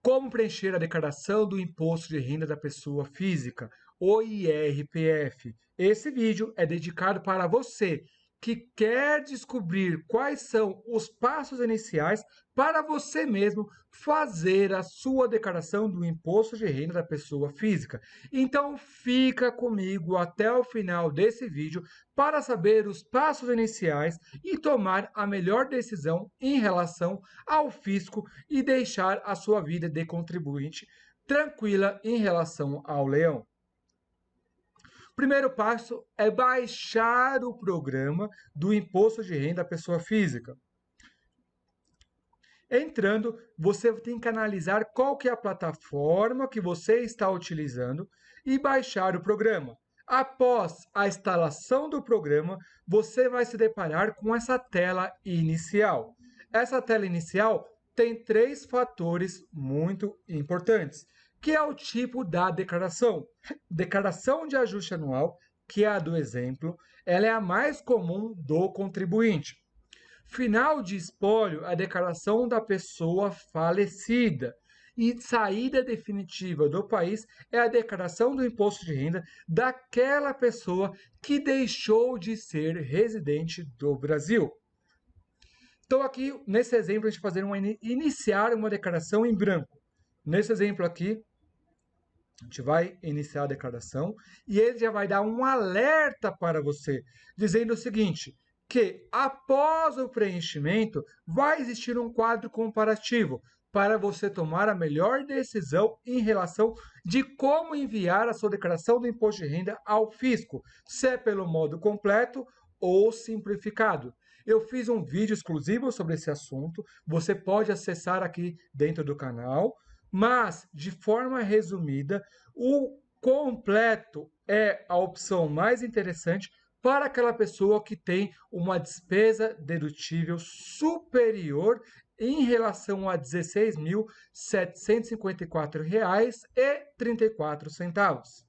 Como preencher a declaração do Imposto de Renda da Pessoa Física, o IRPF? Esse vídeo é dedicado para você que quer descobrir quais são os passos iniciais para você mesmo fazer a sua declaração do Imposto de Renda da Pessoa Física. Então fica comigo até o final desse vídeo para saber os passos iniciais e tomar a melhor decisão em relação ao fisco e deixar a sua vida de contribuinte tranquila em relação ao leão. Primeiro passo é baixar o programa do Imposto de Renda à Pessoa Física. Entrando, você tem que analisar qual que é a plataforma que você está utilizando e baixar o programa. Após a instalação do programa, você vai se deparar com essa tela inicial. Essa tela inicial tem três fatores muito importantes, que é o tipo da declaração. Declaração de ajuste anual, que é a do exemplo, ela é a mais comum do contribuinte. Final de espólio, a declaração da pessoa falecida. E saída definitiva do país é a declaração do imposto de renda daquela pessoa que deixou de ser residente do Brasil. Então, aqui, nesse exemplo, a gente vai iniciar uma declaração em branco. Nesse exemplo aqui, a gente vai iniciar a declaração e ele já vai dar um alerta para você, dizendo o seguinte, que após o preenchimento vai existir um quadro comparativo para você tomar a melhor decisão em relação de como enviar a sua declaração do imposto de renda ao fisco, se é pelo modo completo ou simplificado. Eu fiz um vídeo exclusivo sobre esse assunto, você pode acessar aqui dentro do canal, mas de forma resumida, o completo é a opção mais interessante para aquela pessoa que tem uma despesa dedutível superior em relação a R$ 16.754,34.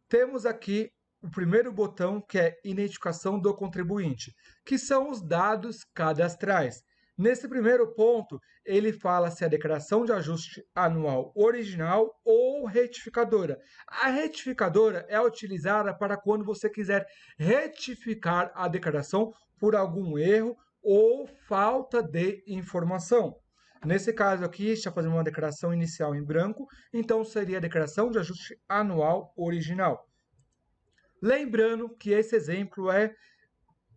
Temos aqui o primeiro botão, que é identificação do contribuinte, que são os dados cadastrais. Nesse primeiro ponto, ele fala se é a declaração de ajuste anual original ou retificadora. A retificadora é utilizada para quando você quiser retificar a declaração por algum erro ou falta de informação. Nesse caso aqui, está fazendo uma declaração inicial em branco, então seria a declaração de ajuste anual original. Lembrando que esse exemplo é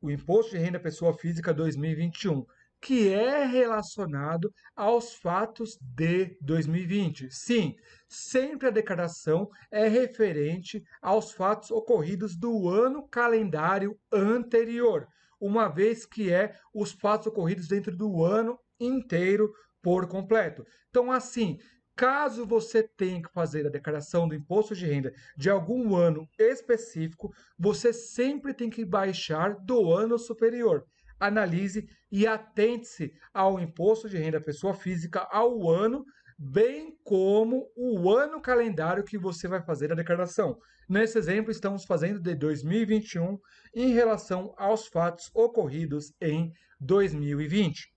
o Imposto de Renda Pessoa Física 2021, que é relacionado aos fatos de 2020. Sim, sempre a declaração é referente aos fatos ocorridos do ano calendário anterior, uma vez que é os fatos ocorridos dentro do ano inteiro por completo. Então, assim, caso você tenha que fazer a declaração do imposto de renda de algum ano específico, você sempre tem que baixar do ano superior. Analise e atente-se ao imposto de renda pessoa física ao ano, bem como o ano calendário que você vai fazer a declaração. Nesse exemplo, estamos fazendo de 2021 em relação aos fatos ocorridos em 2020.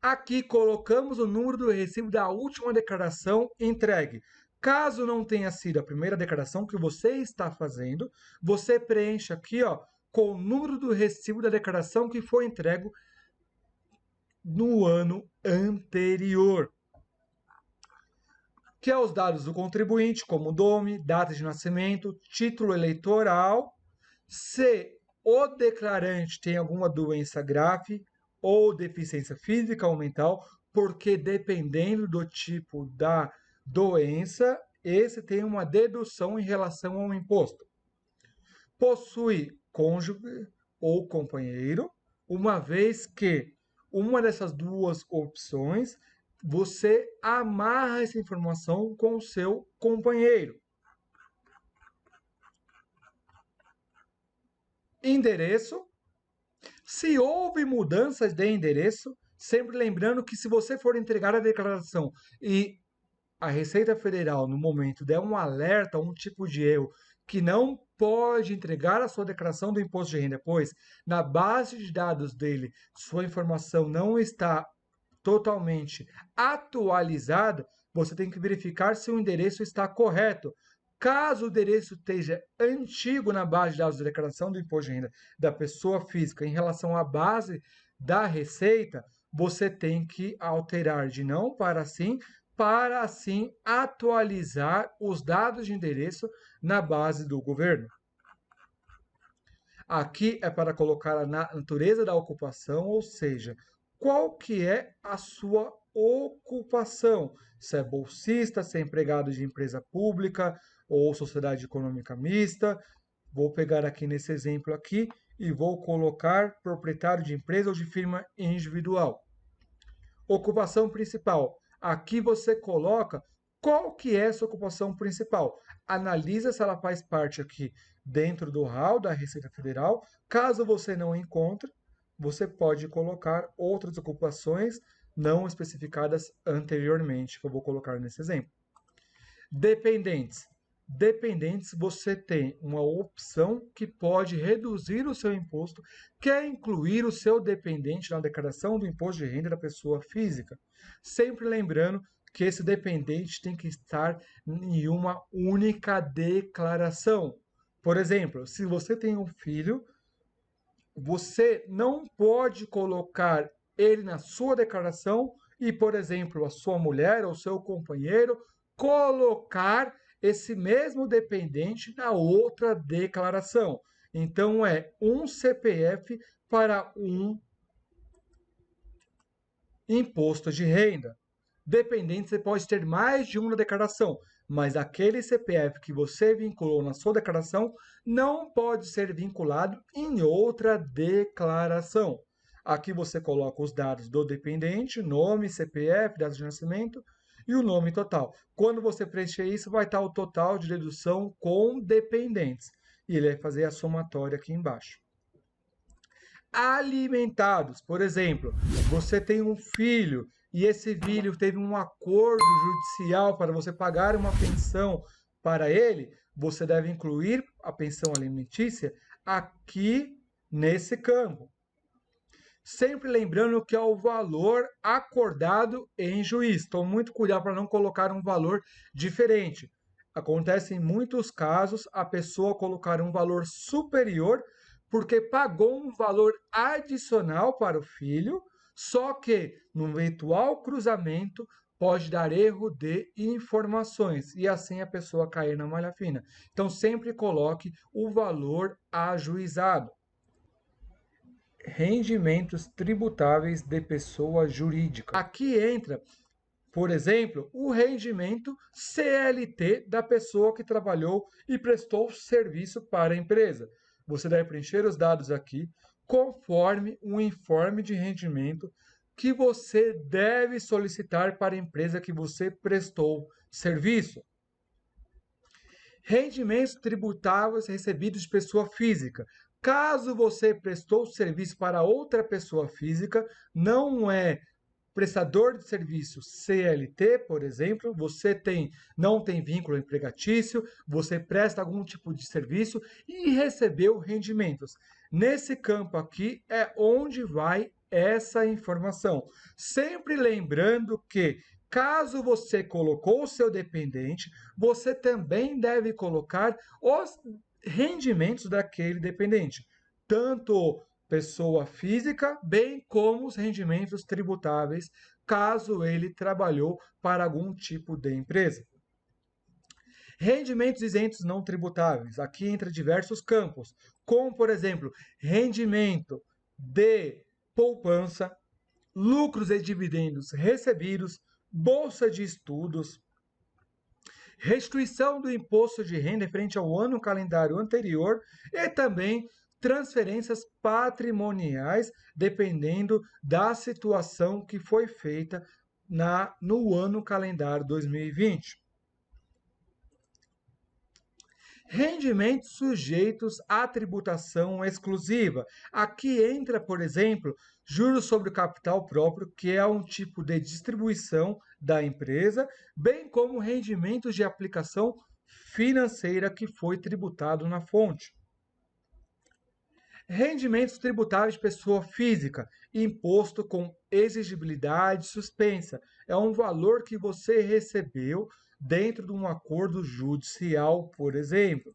Aqui colocamos o número do recibo da última declaração entregue. Caso não tenha sido a primeira declaração que você está fazendo, você preenche aqui, ó, com o número do recibo da declaração que foi entregue no ano anterior, que é os dados do contribuinte, como nome, data de nascimento, título eleitoral, se o declarante tem alguma doença grave ou deficiência física ou mental, porque dependendo do tipo da doença, esse tem uma dedução em relação ao imposto. Possui cônjuge ou companheiro, uma vez que uma dessas duas opções, você amarra essa informação com o seu companheiro. Endereço. Se houve mudanças de endereço, sempre lembrando que se você for entregar a declaração e a Receita Federal, no momento, der um alerta, um tipo de erro que não pode entregar a sua declaração do imposto de renda, pois na base de dados dele sua informação não está totalmente atualizada, você tem que verificar se o endereço está correto. Caso o endereço esteja antigo na base de dados da declaração do imposto de renda da pessoa física em relação à base da Receita, você tem que alterar de não para assim atualizar os dados de endereço na base do governo. Aqui é para colocar a natureza da ocupação, ou seja, qual que é a sua ocupação, se é bolsista, se é empregado de empresa pública ou sociedade econômica mista. Vou pegar aqui nesse exemplo aqui e vou colocar proprietário de empresa ou de firma individual. Ocupação principal. Aqui você coloca qual que é a sua ocupação principal. Analisa se ela faz parte aqui dentro do RAL da Receita Federal. Caso você não encontre, você pode colocar outras ocupações não especificadas anteriormente, que eu vou colocar nesse exemplo. Dependentes. Dependentes, você tem uma opção que pode reduzir o seu imposto, que é incluir o seu dependente na declaração do imposto de renda da pessoa física. Sempre lembrando que esse dependente tem que estar em uma única declaração. Por exemplo, se você tem um filho, você não pode colocar ele na sua declaração e, por exemplo, a sua mulher ou seu companheiro colocar esse mesmo dependente na outra declaração. Então, é um CPF para um imposto de renda. Dependente, você pode ter mais de uma declaração, mas aquele CPF que você vinculou na sua declaração não pode ser vinculado em outra declaração. Aqui você coloca os dados do dependente, nome, CPF, dados de nascimento e o nome total. Quando você preencher isso, vai estar o total de dedução com dependentes. E ele vai fazer a somatória aqui embaixo. Alimentados, por exemplo, você tem um filho e esse filho teve um acordo judicial para você pagar uma pensão para ele, você deve incluir a pensão alimentícia aqui nesse campo. Sempre lembrando que é o valor acordado em juiz. Tome muito cuidado para não colocar um valor diferente. Acontece em muitos casos a pessoa colocar um valor superior porque pagou um valor adicional para o filho, só que no eventual cruzamento pode dar erro de informações e assim a pessoa cair na malha fina. Então sempre coloque o valor ajuizado. Rendimentos tributáveis de pessoa jurídica. Aqui entra, por exemplo, o rendimento CLT da pessoa que trabalhou e prestou serviço para a empresa. Você deve preencher os dados aqui conforme o informe de rendimento que você deve solicitar para a empresa que você prestou serviço. Rendimentos tributáveis recebidos de pessoa física. Caso você prestou serviço para outra pessoa física, não é prestador de serviço CLT, por exemplo, você não tem vínculo empregatício, você presta algum tipo de serviço e recebeu rendimentos. Nesse campo aqui é onde vai essa informação. Sempre lembrando que caso você colocou o seu dependente, você também deve colocar os rendimentos daquele dependente, tanto pessoa física, bem como os rendimentos tributáveis, caso ele trabalhou para algum tipo de empresa. Rendimentos isentos não tributáveis. Aqui entra diversos campos, como, por exemplo, rendimento de poupança, lucros e dividendos recebidos, bolsa de estudos, restituição do imposto de renda referente ao ano calendário anterior e também transferências patrimoniais, dependendo da situação que foi feita no ano calendário 2020. Rendimentos sujeitos à tributação exclusiva. Aqui entra, por exemplo, juros sobre o capital próprio, que é um tipo de distribuição da empresa, bem como rendimentos de aplicação financeira que foi tributado na fonte. Rendimentos tributáveis de pessoa física, imposto com exigibilidade suspensa. É um valor que você recebeu dentro de um acordo judicial, por exemplo.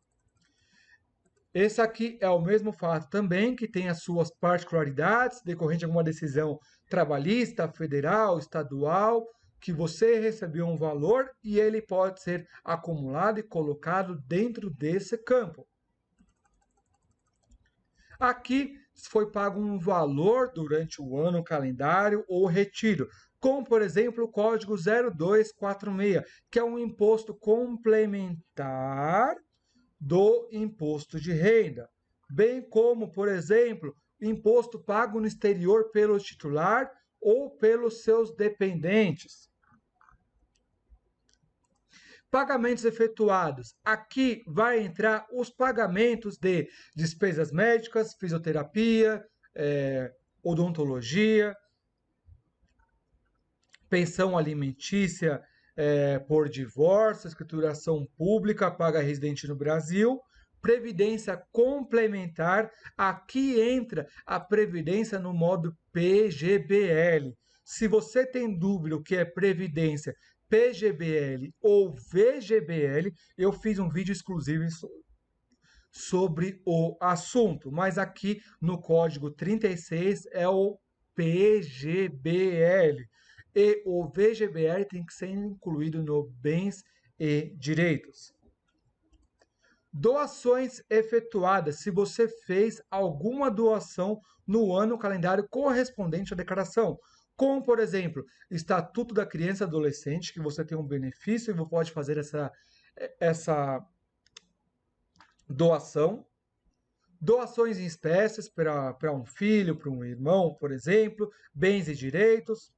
Esse aqui é o mesmo fato também, que tem as suas particularidades, decorrente de alguma decisão trabalhista, federal, estadual, que você recebeu um valor e ele pode ser acumulado e colocado dentro desse campo. Aqui foi pago um valor durante o ano calendário ou retiro, como por exemplo o código 0246, que é um imposto complementar do imposto de renda, bem como, por exemplo, imposto pago no exterior pelo titular ou pelos seus dependentes. Pagamentos efetuados. Aqui vai entrar os pagamentos de despesas médicas, fisioterapia, odontologia, pensão alimentícia por divórcio, escrituração pública, paga residente no Brasil, previdência complementar. Aqui entra a previdência no modo PGBL. Se você tem dúvida o que é previdência PGBL ou VGBL, eu fiz um vídeo exclusivo sobre o assunto, mas aqui no código 36 é o PGBL e o VGBL tem que ser incluído no bens e direitos. Doações efetuadas, se você fez alguma doação no ano calendário correspondente à declaração, como, por exemplo, Estatuto da Criança e Adolescente, que você tem um benefício e pode fazer essa doação. Doações em espécies para um filho, para um irmão, por exemplo, bens e direitos.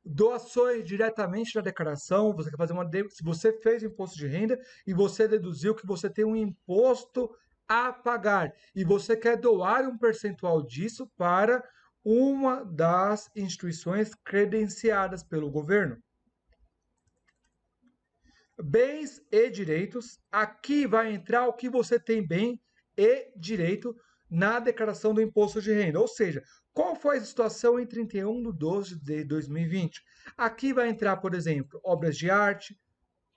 Doações diretamente na declaração, você quer fazer se você fez imposto de renda e você deduziu que você tem um imposto a pagar e você quer doar um percentual disso para uma das instituições credenciadas pelo governo. Bens e direitos, aqui vai entrar o que você tem bem e direito na declaração do imposto de renda, ou seja, qual foi a situação em 31 de 12 de 2020? Aqui vai entrar, por exemplo, obras de arte,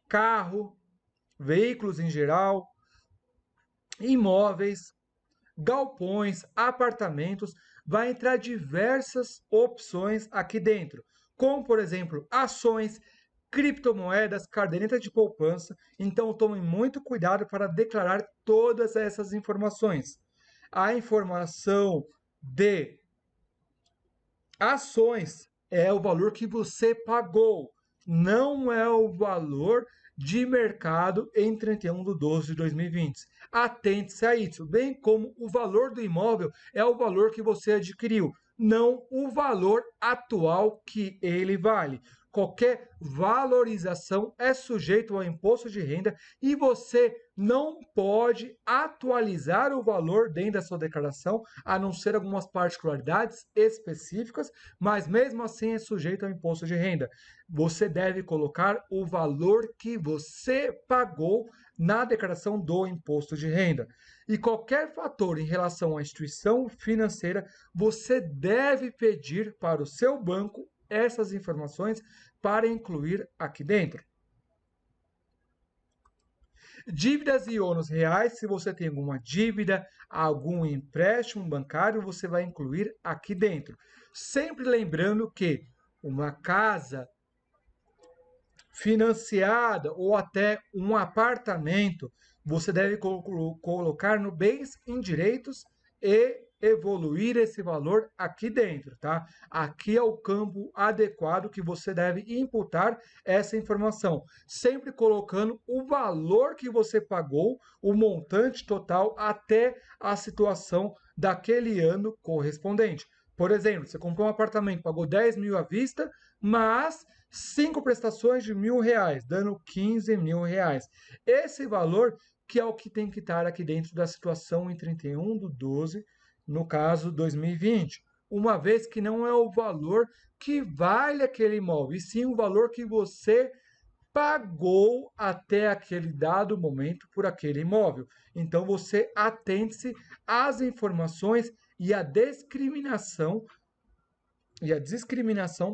carro, veículos em geral, imóveis, galpões, apartamentos, vai entrar diversas opções aqui dentro, como por exemplo, ações, criptomoedas, caderneta de poupança. Então tome muito cuidado para declarar todas essas informações. A informação de ações é o valor que você pagou, não é o valor de mercado em 31 de 12 de 2020. Atente-se a isso, bem como o valor do imóvel é o valor que você adquiriu, não o valor atual que ele vale. Qualquer valorização é sujeito ao imposto de renda e você não pode atualizar o valor dentro da sua declaração, a não ser algumas particularidades específicas, mas mesmo assim é sujeito ao imposto de renda. Você deve colocar o valor que você pagou na declaração do imposto de renda. E qualquer fator em relação à instituição financeira, você deve pedir para o seu banco essas informações para incluir aqui dentro. Dívidas e ônus reais, se você tem alguma dívida, algum empréstimo bancário, você vai incluir aqui dentro. Sempre lembrando que uma casa financiada ou até um apartamento, você deve colocar no bens em direitos e evoluir esse valor aqui dentro, tá? Aqui é o campo adequado que você deve imputar essa informação, sempre colocando o valor que você pagou, o montante total até a situação daquele ano correspondente. Por exemplo, você comprou um apartamento, pagou 10 mil à vista, mas 5 prestações de R$ 1.000, dando 15 mil reais. Esse valor que é o que tem que estar aqui dentro da situação em 31 de 12, no caso 2020, uma vez que não é o valor que vale aquele imóvel, e sim o valor que você pagou até aquele dado momento por aquele imóvel. Então você atente-se às informações e à discriminação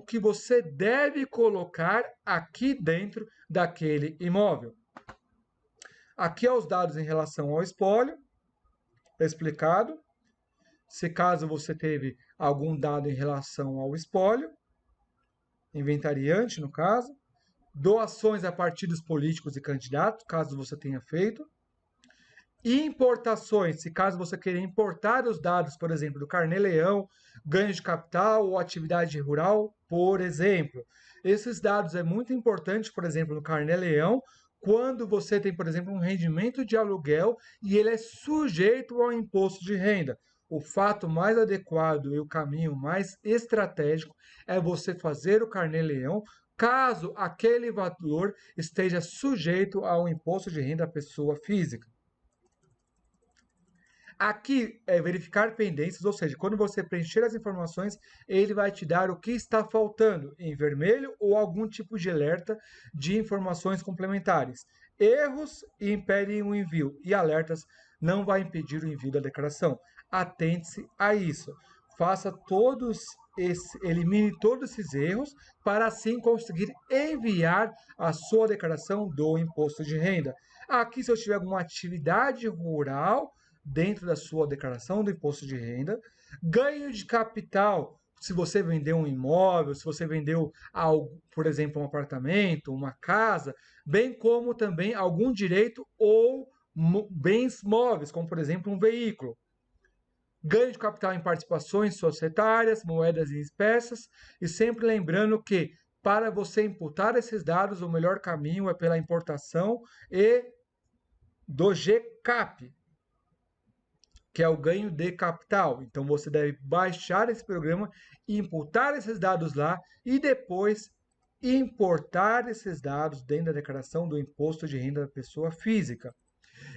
que você deve colocar aqui dentro daquele imóvel. Aqui os dados em relação ao espólio, explicado. Se caso você teve algum dado em relação ao espólio, inventariante no caso, doações a partidos políticos e candidatos, caso você tenha feito, importações, se caso você querer importar os dados, por exemplo, do Carnê-Leão, ganho de capital ou atividade rural, por exemplo. Esses dados é muito importante, por exemplo, no Carnê-Leão, quando você tem, por exemplo, um rendimento de aluguel e ele é sujeito ao imposto de renda. O fato mais adequado e o caminho mais estratégico é você fazer o Carnê-Leão caso aquele valor esteja sujeito ao imposto de renda da pessoa física. Aqui é verificar pendências, ou seja, quando você preencher as informações, ele vai te dar o que está faltando em vermelho ou algum tipo de alerta de informações complementares. Erros impedem o envio e alertas não vai impedir o envio da declaração. Atente-se a isso. Faça elimine todos esses erros para assim conseguir enviar a sua declaração do imposto de renda. Aqui, se eu tiver alguma atividade rural dentro da sua declaração do imposto de renda, ganho de capital, se você vendeu um imóvel, se você vendeu algo, por exemplo, um apartamento, uma casa, bem como também algum direito ou bens móveis, como por exemplo um veículo. Ganho de capital em participações societárias, moedas em espécies, e sempre lembrando que para você imputar esses dados, o melhor caminho é pela importação e do GCAP, que é o ganho de capital. Então você deve baixar esse programa, imputar esses dados lá e depois importar esses dados dentro da declaração do imposto de renda da pessoa física.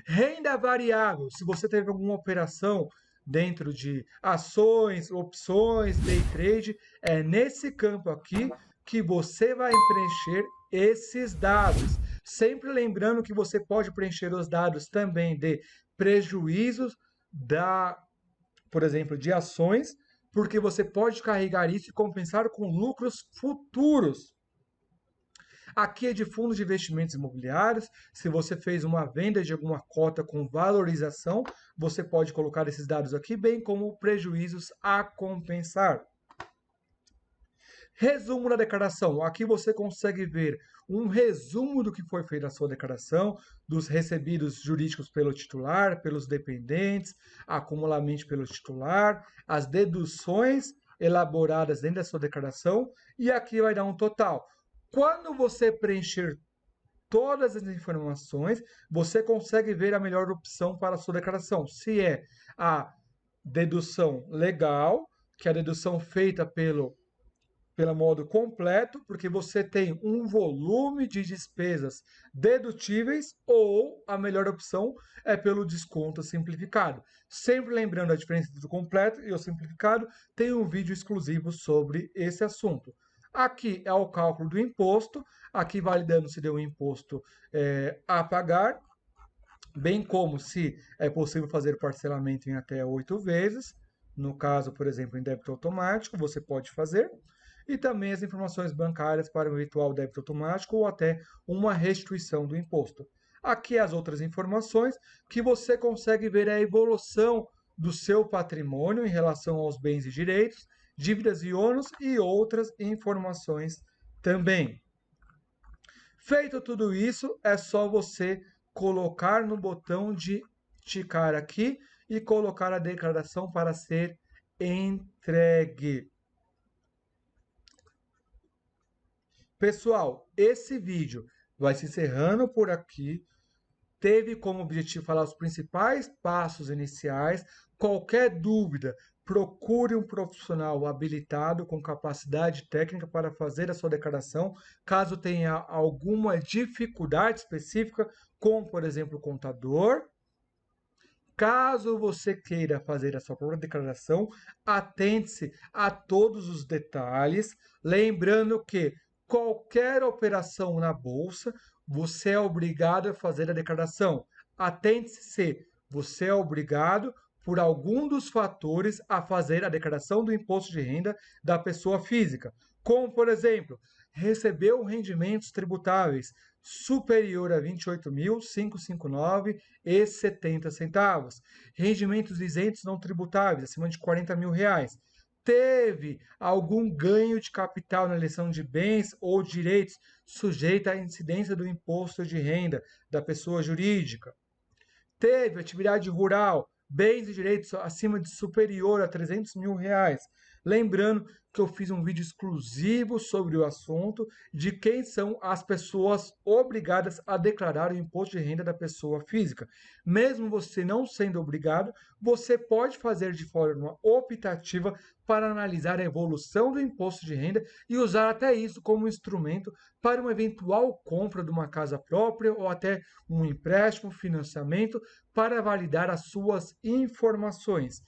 Renda variável, se você teve alguma operação dentro de ações, opções, day trade, é nesse campo aqui que você vai preencher esses dados. Sempre lembrando que você pode preencher os dados também de prejuízos por exemplo, de ações, porque você pode carregar isso e compensar com lucros futuros. Aqui é de fundos de investimentos imobiliários. Se você fez uma venda de alguma cota com valorização, você pode colocar esses dados aqui, bem como prejuízos a compensar. Resumo da declaração. Aqui você consegue ver um resumo do que foi feito na sua declaração, dos recebidos jurídicos pelo titular, pelos dependentes, acumuladamente pelo titular, as deduções elaboradas dentro da sua declaração, e aqui vai dar um total. Quando você preencher todas as informações, você consegue ver a melhor opção para a sua declaração. Se é a dedução legal, que é a dedução feita pelo modo completo, porque você tem um volume de despesas dedutíveis, ou a melhor opção é pelo desconto simplificado. Sempre lembrando a diferença do completo e o simplificado, tem um vídeo exclusivo sobre esse assunto. Aqui é o cálculo do imposto, aqui validando se deu um imposto a pagar, bem como se é possível fazer parcelamento em até 8 vezes. No caso, por exemplo, em débito automático, você pode fazer. E também as informações bancárias para o eventual débito automático ou até uma restituição do imposto. Aqui as outras informações que você consegue ver a evolução do seu patrimônio em relação aos bens e direitos, dívidas e ônus e outras informações também. Feito tudo isso, é só você colocar no botão de ticar aqui e colocar a declaração para ser entregue. Pessoal, esse vídeo vai se encerrando por aqui. Teve como objetivo falar os principais passos iniciais. Qualquer dúvida, procure um profissional habilitado com capacidade técnica para fazer a sua declaração. Caso tenha alguma dificuldade específica, como por exemplo o contador. Caso você queira fazer a sua própria declaração, atente-se a todos os detalhes, lembrando que qualquer operação na bolsa, você é obrigado a fazer a declaração. Atente-se se você é obrigado, por algum dos fatores, a fazer a declaração do imposto de renda da pessoa física. Como, por exemplo, recebeu rendimentos tributáveis superior a 28.559,70 rendimentos isentos não tributáveis acima de R$ 40.000, teve algum ganho de capital na eleição de bens ou direitos sujeita à incidência do imposto de renda da pessoa jurídica, teve atividade rural, bens e direitos acima de superior a R$ 300.000. Lembrando que eu fiz um vídeo exclusivo sobre o assunto de quem são as pessoas obrigadas a declarar o imposto de renda da pessoa física. Mesmo você não sendo obrigado, você pode fazer de forma optativa para analisar a evolução do imposto de renda e usar até isso como instrumento para uma eventual compra de uma casa própria ou até um empréstimo, financiamento, para validar as suas informações.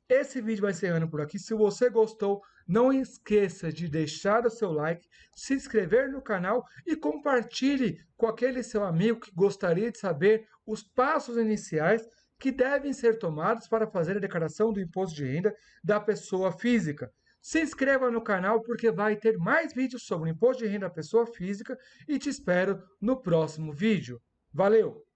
Esse vídeo vai encerrando por aqui. Se você gostou, não esqueça de deixar o seu like, se inscrever no canal e compartilhe com aquele seu amigo que gostaria de saber os passos iniciais que devem ser tomados para fazer a declaração do imposto de renda da pessoa física. Se inscreva no canal porque vai ter mais vídeos sobre o imposto de renda da pessoa física e te espero no próximo vídeo. Valeu!